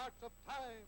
Hearts of Time.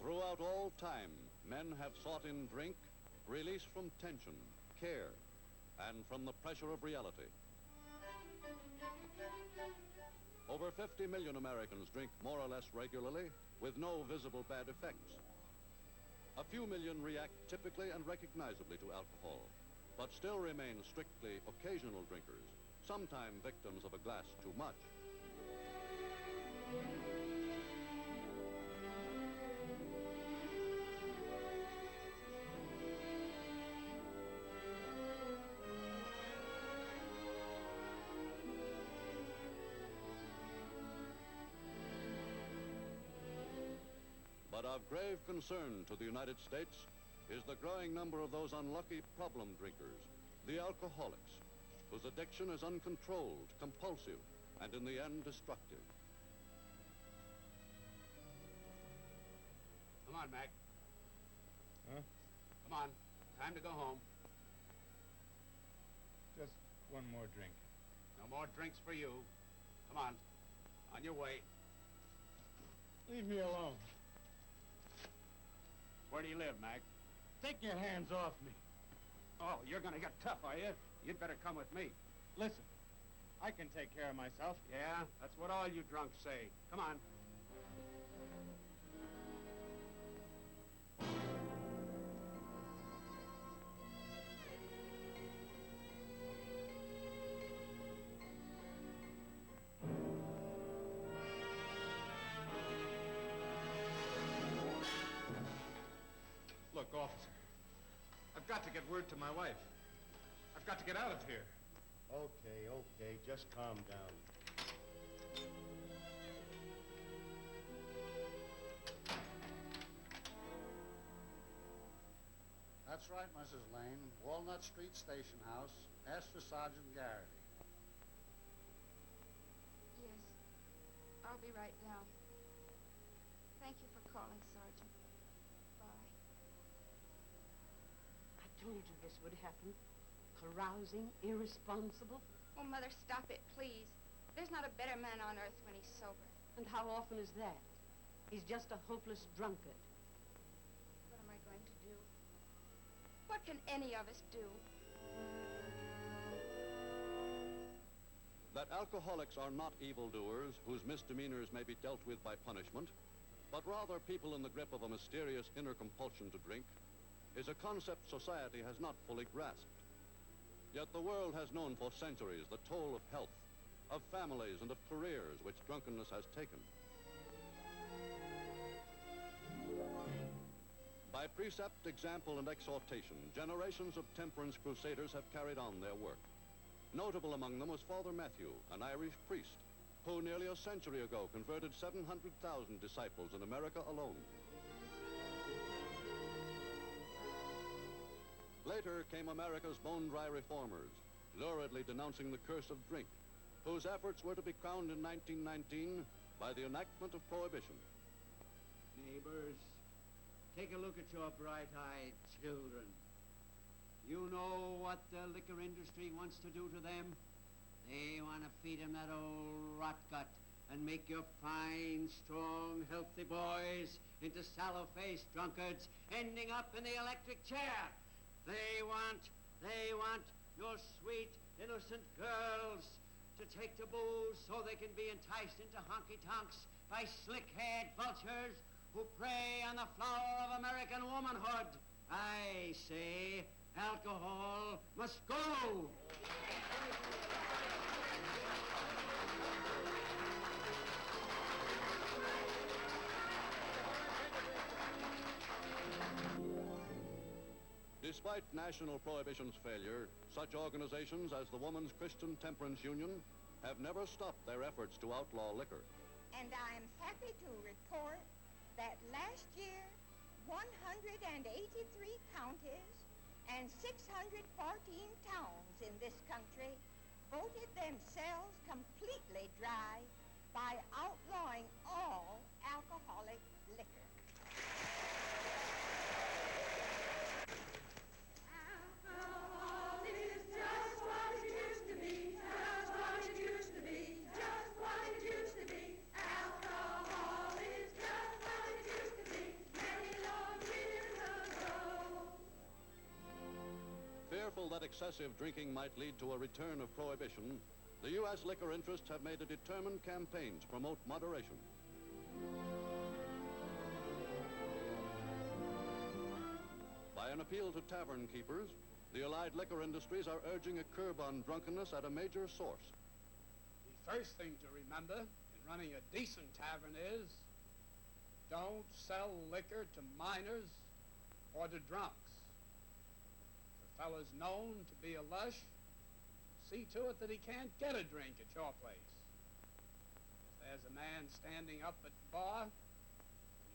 Throughout all time, men have sought in drink release from tension, care, and from the pressure of reality. Over 50 million Americans drink more or less regularly with no visible bad effects. A few million react typically and recognizably to alcohol, but still remain strictly occasional drinkers, sometimes victims of a glass too much. But of grave concern to the United States is the growing number of those unlucky problem drinkers, the alcoholics, whose addiction is uncontrolled, compulsive, and in the end destructive. Come on, Mac. Huh? Come on. Time to go home. Just one more drink. No more drinks for you. Come on. On your way. Leave me alone. Where do you live, Mac? Take your hands off me. Oh, you're gonna get tough, are you? You'd better come with me. Listen, I can take care of myself. Yeah, that's what all you drunks say. Come on. Look, officer, I've got to get word to my wife. I've got to get out of here. Okay, just calm down. That's right, Mrs. Lane. Walnut Street Station House. Ask for Sergeant Garrity. Yes, I'll be right down. Thank you for calling, Sergeant. Bye. I told you this would happen. Carousing, irresponsible. Oh, Mother, stop it, please. There's not a better man on earth when he's sober. And how often is that? He's just a hopeless drunkard. What am I going to do? What can any of us do? That alcoholics are not evildoers whose misdemeanors may be dealt with by punishment, but rather people in the grip of a mysterious inner compulsion to drink, is a concept society has not fully grasped. Yet the world has known for centuries the toll of health, of families, and of careers which drunkenness has taken. By precept, example, and exhortation, generations of temperance crusaders have carried on their work. Notable among them was Father Matthew, an Irish priest, who nearly a century ago converted 700,000 disciples in America alone. Later came America's bone-dry reformers, luridly denouncing the curse of drink, whose efforts were to be crowned in 1919 by the enactment of prohibition. Neighbors, take a look at your bright-eyed children. You know what the liquor industry wants to do to them? They want to feed them that old rot gut and make your fine, strong, healthy boys into sallow-faced drunkards ending up in the electric chair. They want your sweet, innocent girls to take to booze so they can be enticed into honky-tonks by slick-haired vultures who prey on the flower of American womanhood. I say alcohol must go. Despite national prohibition's failure, such organizations as the Woman's Christian Temperance Union have never stopped their efforts to outlaw liquor. And I'm happy to report that last year, 183 counties and 614 towns in this country voted themselves completely dry by outlawing all alcoholic liquor. Alcohol is just what it used to be, just what it used to be, just what it used to be. Alcohol is just what it used to be, many long years ago. Fearful that excessive drinking might lead to a return of prohibition, the U.S. liquor interests have made a determined campaign to promote moderation. By an appeal to tavern keepers, the allied liquor industries are urging a curb on drunkenness at a major source. The first thing to remember in running a decent tavern is don't sell liquor to minors or to drunks. If a fellow's known to be a lush, see to it that he can't get a drink at your place. If there's a man standing up at the bar, and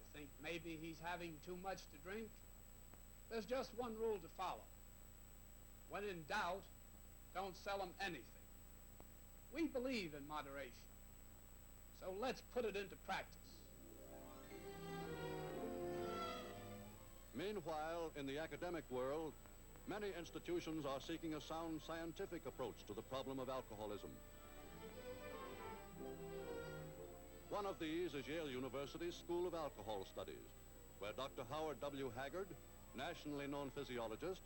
you think maybe he's having too much to drink, there's just one rule to follow. When in doubt, don't sell him anything. We believe in moderation, so let's put it into practice. Meanwhile, in the academic world, many institutions are seeking a sound scientific approach to the problem of alcoholism. One of these is Yale University's School of Alcohol Studies, where Dr. Howard W. Haggard, nationally known physiologist,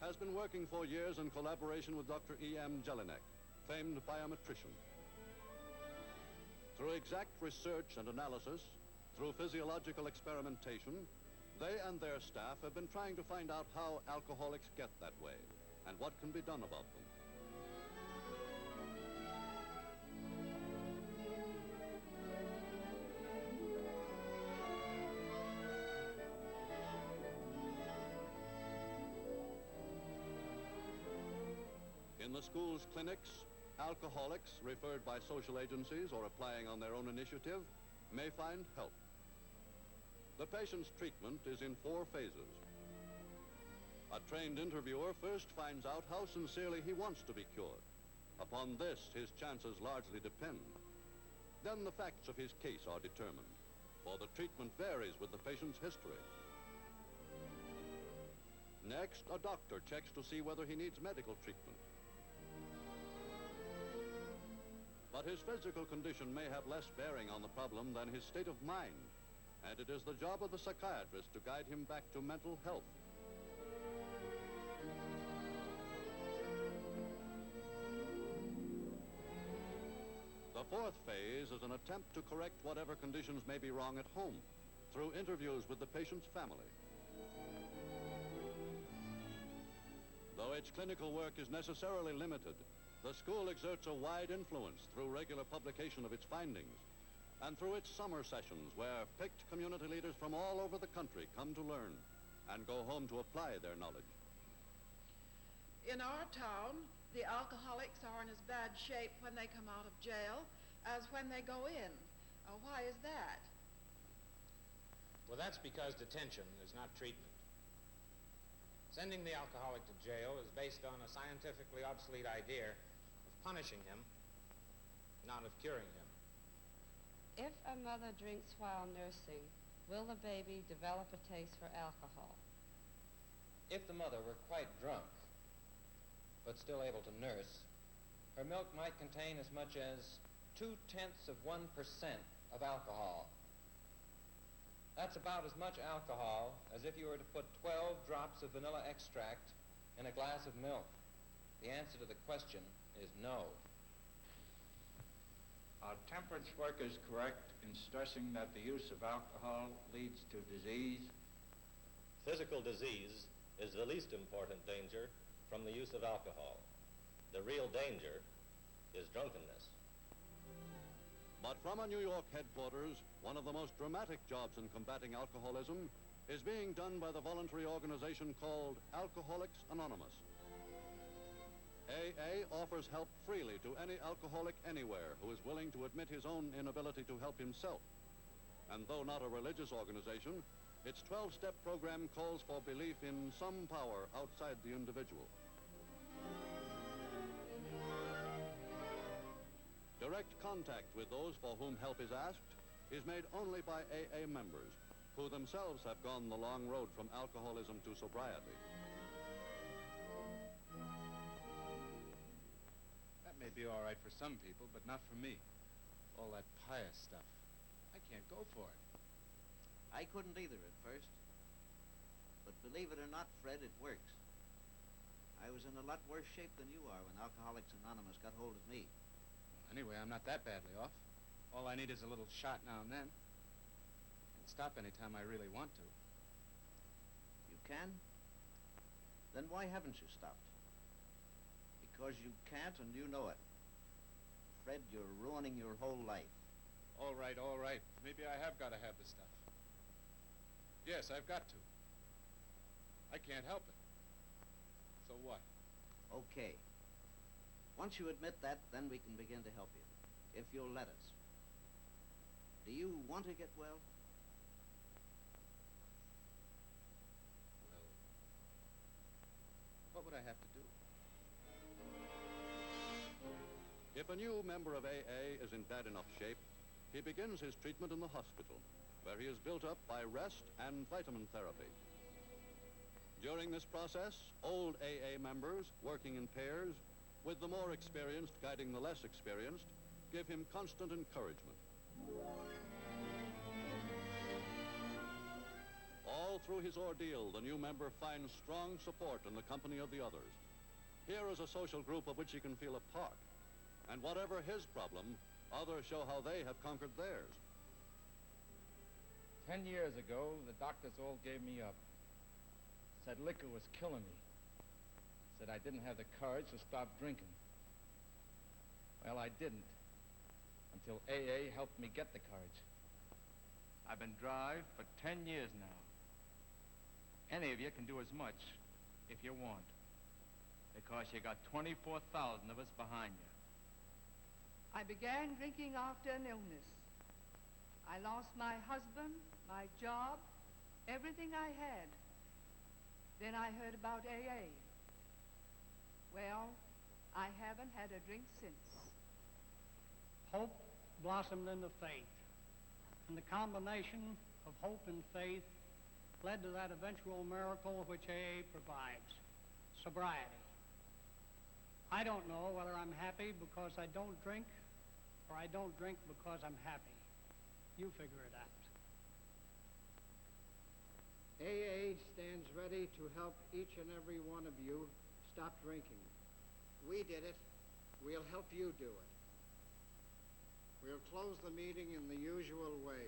has been working for years in collaboration with Dr. E.M. Jelinek, famed biometrician. Through exact research and analysis, through physiological experimentation, they and their staff have been trying to find out how alcoholics get that way and what can be done about them. In the school's clinics, alcoholics, referred by social agencies or applying on their own initiative, may find help. The patient's treatment is in 4 phases. A trained interviewer first finds out how sincerely he wants to be cured. Upon this, his chances largely depend. Then the facts of his case are determined, for the treatment varies with the patient's history. Next, a doctor checks to see whether he needs medical treatment. But his physical condition may have less bearing on the problem than his state of mind, and it is the job of the psychiatrist to guide him back to mental health. The 4th phase is an attempt to correct whatever conditions may be wrong at home through interviews with the patient's family. Though its clinical work is necessarily limited, the school exerts a wide influence through regular publication of its findings and through its summer sessions where picked community leaders from all over the country come to learn and go home to apply their knowledge. In our town, the alcoholics are in as bad shape when they come out of jail as when they go in. Why is that? Well, that's because detention is not treatment. Sending the alcoholic to jail is based on a scientifically obsolete idea of punishing him, not of curing him. If a mother drinks while nursing, will the baby develop a taste for alcohol? If the mother were quite drunk, but still able to nurse, her milk might contain as much as 0.2% of alcohol. That's about as much alcohol as if you were to put 12 drops of vanilla extract in a glass of milk. The answer to the question is no. Are temperance workers correct in stressing that the use of alcohol leads to disease? Physical disease is the least important danger from the use of alcohol. The real danger is drunkenness. But from a New York headquarters, one of the most dramatic jobs in combating alcoholism is being done by the voluntary organization called Alcoholics Anonymous. AA offers help freely to any alcoholic anywhere who is willing to admit his own inability to help himself. And though not a religious organization, Its 12-step program calls for belief in some power outside the individual. Direct contact with those for whom help is asked is made only by AA members, who themselves have gone the long road from alcoholism to sobriety. That may be all right for some people, but not for me. All that pious stuff. I can't go for it. I couldn't either at first. But believe it or not, Fred, it works. I was in a lot worse shape than you are when Alcoholics Anonymous got hold of me. Well, anyway, I'm not that badly off. All I need is a little shot now and then. And stop anytime I really want to. You can? Then why haven't you stopped? Because you can't and you know it. Fred, you're ruining your whole life. All right, all right. Maybe I have got to have the stuff. Yes, I've got to. I can't help it. So what? Okay. Once you admit that, then we can begin to help you, if you'll let us. Do you want to get well? Well, what would I have to do? If a new member of AA is in bad enough shape, he begins his treatment in the hospital, where he is built up by rest and vitamin therapy. During this process, old AA members, working in pairs, with the more experienced guiding the less experienced, give him constant encouragement. All through his ordeal, the new member finds strong support in the company of the others. Here is a social group of which he can feel a part. And whatever his problem, others show how they have conquered theirs. 10 years ago, the doctors all gave me up. Said liquor was killing me. Said I didn't have the courage to stop drinking. Well, I didn't. Until AA helped me get the courage. I've been dry for 10 years now. Any of you can do as much if you want. Because you got 24,000 of us behind you. I began drinking after an illness. I lost my husband, my job, everything I had. Then I heard about AA. Well, I haven't had a drink since. Hope blossomed into faith. And the combination of hope and faith led to that eventual miracle which AA provides, sobriety. I don't know whether I'm happy because I don't drink or I don't drink because I'm happy. You figure it out. AA stands ready to help each and every one of you stop drinking. We did it. We'll help you do it. We'll close the meeting in the usual way.